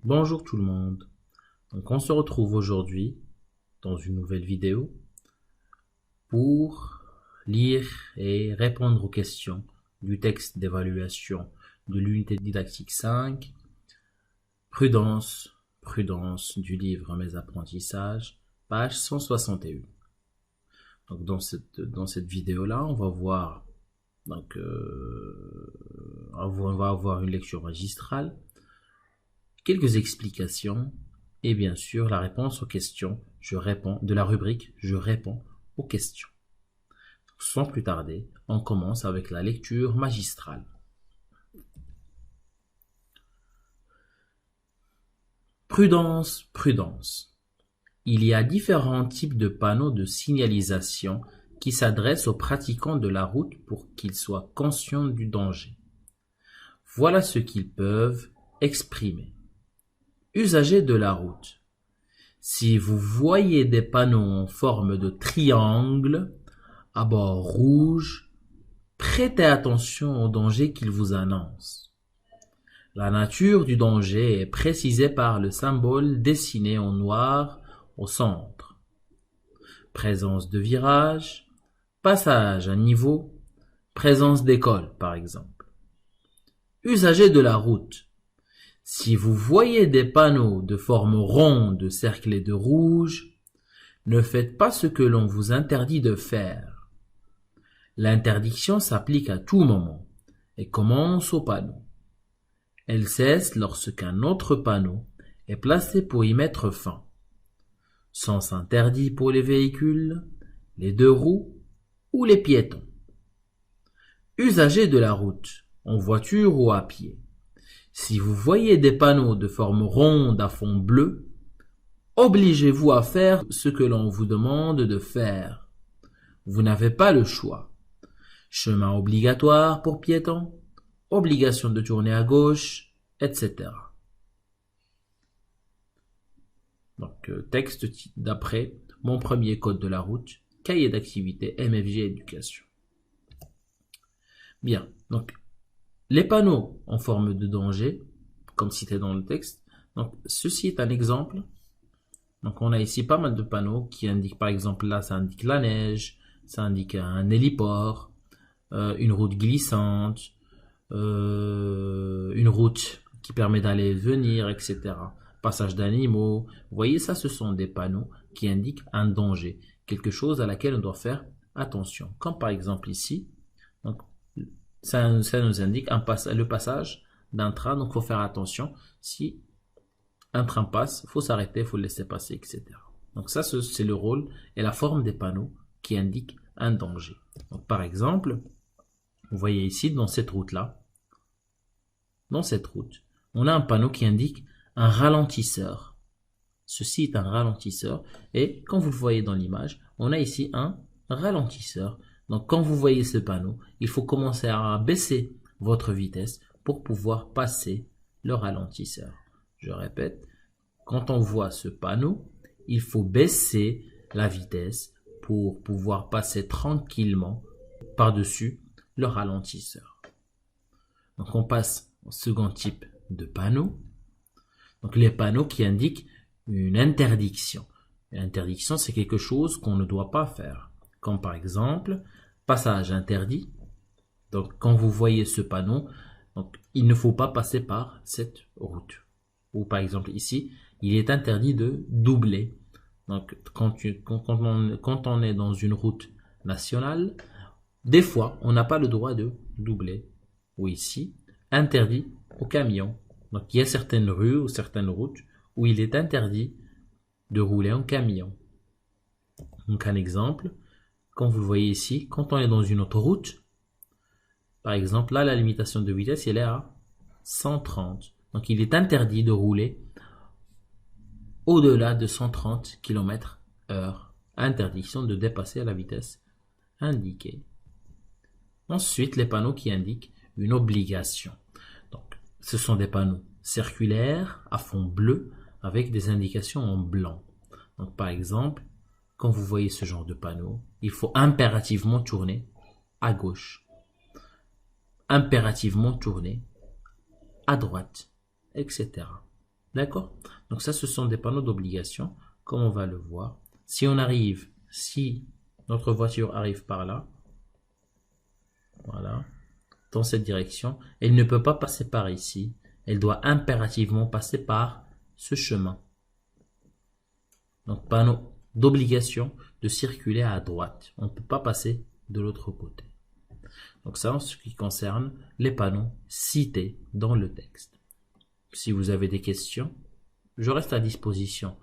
Bonjour tout le monde. Donc on se retrouve aujourd'hui dans une nouvelle vidéo pour lire et répondre aux questions du texte d'évaluation de l'unité didactique 5, prudence du livre Mes apprentissages, page 161. Donc dans cette vidéo-là, on va voir on va avoir une lecture magistrale, quelques explications et bien sûr la réponse aux questions. Je réponds de la rubrique Je réponds aux questions. Sans plus tarder, on commence avec la lecture magistrale. Prudence, prudence. Il y a différents types de panneaux de signalisation qui s'adressent aux pratiquants de la route pour qu'ils soient conscients du danger. Voilà ce qu'ils peuvent exprimer. Usagers de la route. Si vous voyez des panneaux en forme de triangle à bord rouge, prêtez attention au danger qu'ils vous annoncent. La nature du danger est précisée par le symbole dessiné en noir au centre. Présence de virage, passage à niveau, présence d'école par exemple. Usagers de la route. Si vous voyez des panneaux de forme ronde cerclés de rouge, ne faites pas ce que l'on vous interdit de faire. L'interdiction s'applique à tout moment et commence au panneau. Elle cesse lorsqu'un autre panneau est placé pour y mettre fin. Sens interdit pour les véhicules, les deux roues ou les piétons. Usagers de la route, en voiture ou à pied. Si vous voyez des panneaux de forme ronde à fond bleu, obligez-vous à faire ce que l'on vous demande de faire. Vous n'avez pas le choix. Chemin obligatoire pour piétons, obligation de tourner à gauche, etc. Donc, texte d'après Mon premier code de la route, cahier d'activité MFJ Éducation. Bien, donc les panneaux en forme de danger, comme cité dans le texte. Donc, ceci est un exemple. Donc, on a ici pas mal de panneaux qui indiquent, par exemple, là, ça indique la neige, ça indique un héliport, une route glissante, une route qui permet d'aller et venir, etc. Passage d'animaux. Vous voyez, ça, ce sont des panneaux qui indiquent un danger, quelque chose à laquelle on doit faire attention. Comme par exemple ici, donc, ça nous indique le passage d'un train, donc il faut faire attention. Si un train passe, il faut s'arrêter, il faut le laisser passer, etc. Donc ça, c'est le rôle et la forme des panneaux qui indiquent un danger. Donc, par exemple, vous voyez ici, dans cette route-là, on a un panneau qui indique un ralentisseur. Ceci est un ralentisseur et comme vous le voyez dans l'image, on a ici un ralentisseur. Donc quand vous voyez ce panneau, il faut commencer à baisser votre vitesse pour pouvoir passer le ralentisseur. Je répète, quand on voit ce panneau, il faut baisser la vitesse pour pouvoir passer tranquillement par-dessus le ralentisseur. Donc on passe au second type de panneau. Donc les panneaux qui indiquent une interdiction. L'interdiction, c'est quelque chose qu'on ne doit pas faire. Comme par exemple, passage interdit. Donc quand vous voyez ce panneau, donc, il ne faut pas passer par cette route. Ou par exemple ici, il est interdit de doubler. Donc quand on est dans une route nationale, des fois, on n'a pas le droit de doubler. Ou ici, interdit aux camions. Donc il y a certaines rues ou certaines routes où il est interdit de rouler en camion. Donc un exemple, comme vous le voyez ici, quand on est dans une autoroute, par exemple, là la limitation de vitesse elle est à 130. Donc il est interdit de rouler au-delà de 130 km/h. Interdiction de dépasser la vitesse indiquée. Ensuite, les panneaux qui indiquent une obligation. Donc, ce sont des panneaux circulaires à fond bleu avec des indications en blanc. Donc, par exemple, quand vous voyez ce genre de panneau, il faut impérativement tourner à gauche, impérativement tourner à droite, etc. D'accord? Donc ça, ce sont des panneaux d'obligation, comme on va le voir. Si notre voiture arrive par là, voilà, dans cette direction, elle ne peut pas passer par ici. Elle doit impérativement passer par ce chemin. Donc, panneau d'obligation de circuler à droite. On ne peut pas passer de l'autre côté. Donc ça, en ce qui concerne les panneaux cités dans le texte. Si vous avez des questions, je reste à disposition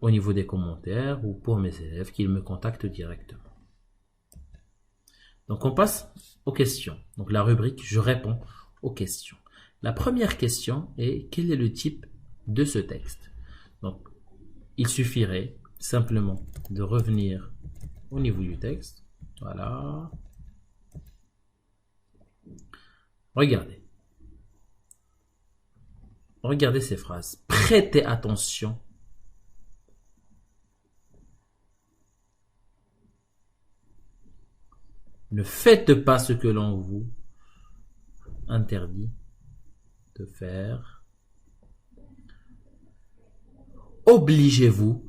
au niveau des commentaires ou pour mes élèves qu'ils me contactent directement. Donc on passe aux questions. Donc la rubrique, je réponds aux questions. La première question est, quel est le type de ce texte? Donc il suffirait simplement de revenir au niveau du texte. Voilà. Regardez. Regardez ces phrases. Prêtez attention. Ne faites pas ce que l'on vous interdit de faire. Obligez-vous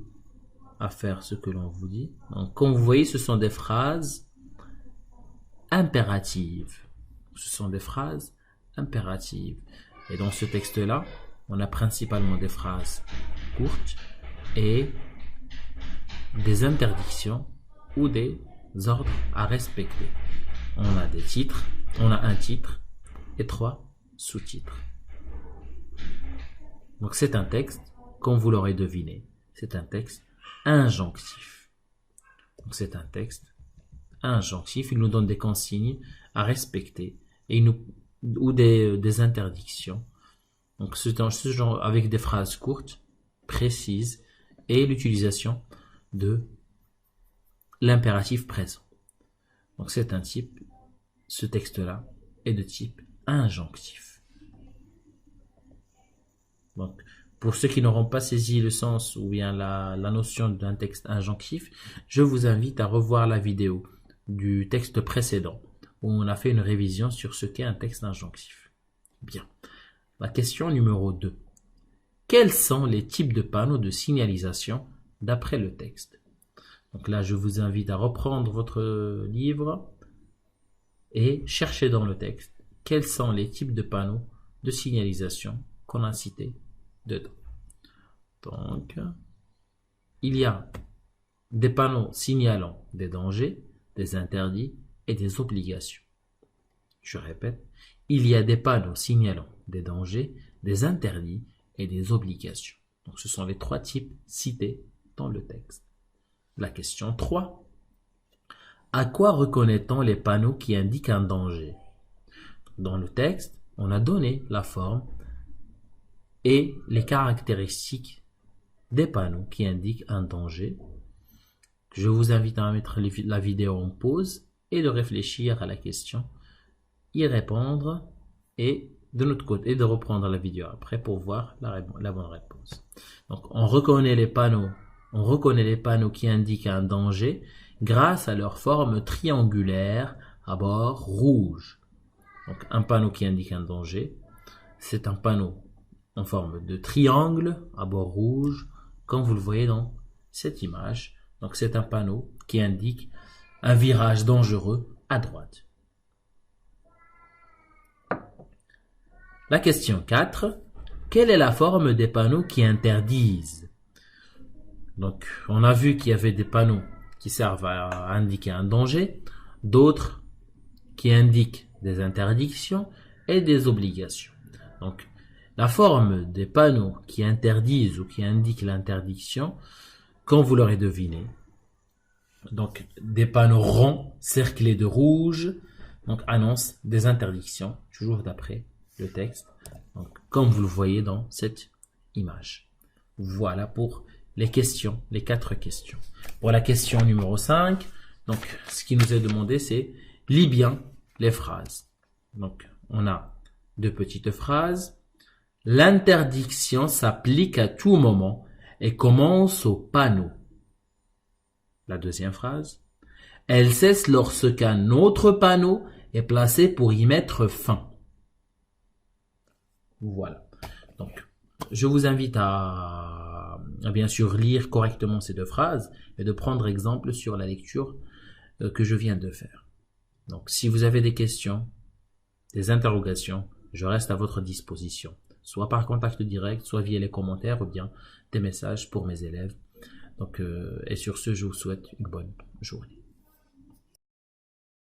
à faire ce que l'on vous dit. Donc, comme vous voyez, ce sont des phrases impératives. Ce sont des phrases impératives. Et dans ce texte-là, on a principalement des phrases courtes et des interdictions ou des ordres à respecter. On a des titres, on a un titre et 3 sous-titres. Donc c'est un texte, comme vous l'aurez deviné, c'est un texte injonctif. Donc c'est un texte injonctif, il nous donne des consignes à respecter et ou des interdictions. Donc ce genre avec des phrases courtes, précises et l'utilisation de l'impératif présent. Donc c'est un type, ce texte-là est de type injonctif. Donc pour ceux qui n'auront pas saisi le sens ou bien la notion d'un texte injonctif, je vous invite à revoir la vidéo du texte précédent où on a fait une révision sur ce qu'est un texte injonctif. Bien. La question numéro 2. Quels sont les types de panneaux de signalisation d'après le texte? Donc là, je vous invite à reprendre votre livre et chercher dans le texte quels sont les types de panneaux de signalisation qu'on a cités dedans. Donc, il y a des panneaux signalant des dangers, des interdits et des obligations. Je répète, il y a des panneaux signalant des dangers, des interdits et des obligations. Donc, ce sont les 3 types cités dans le texte. La question 3. À quoi reconnaît-on les panneaux qui indiquent un danger? Dans le texte, on a donné la forme et les caractéristiques des panneaux qui indiquent un danger. Je vous invite à mettre la vidéo en pause et de réfléchir à la question, y répondre et de notre côté de reprendre la vidéo après pour voir la bonne réponse. Donc on reconnaît les panneaux qui indiquent un danger grâce à leur forme triangulaire à bord rouge. Donc un panneau qui indique un danger, c'est un panneau en forme de triangle à bord rouge, comme vous le voyez dans cette image. Donc c'est un panneau qui indique un virage dangereux à droite. La question 4. Quelle est la forme des panneaux qui interdisent? Donc, on a vu qu'il y avait des panneaux qui servent à indiquer un danger, d'autres qui indiquent des interdictions et des obligations. Donc, la forme des panneaux qui interdisent ou qui indiquent l'interdiction, comme vous l'aurez deviné, donc des panneaux ronds cerclés de rouge, donc annoncent des interdictions, toujours d'après le texte, donc, comme vous le voyez dans cette image. Voilà pour les questions, les 4 questions. Pour la question numéro 5, donc ce qui nous est demandé, c'est lis bien les phrases. Donc on a 2 petites phrases. L'interdiction s'applique à tout moment et commence au panneau. La deuxième phrase. Elle cesse lorsqu'un autre panneau est placé pour y mettre fin. Voilà. Donc Je vous invite à bien sûr lire correctement ces deux phrases et de prendre exemple sur la lecture que je viens de faire. Donc, si vous avez des questions, des interrogations, je reste à votre disposition, soit par contact direct, soit via les commentaires ou bien des messages pour mes élèves. Donc, et sur ce, je vous souhaite une bonne journée.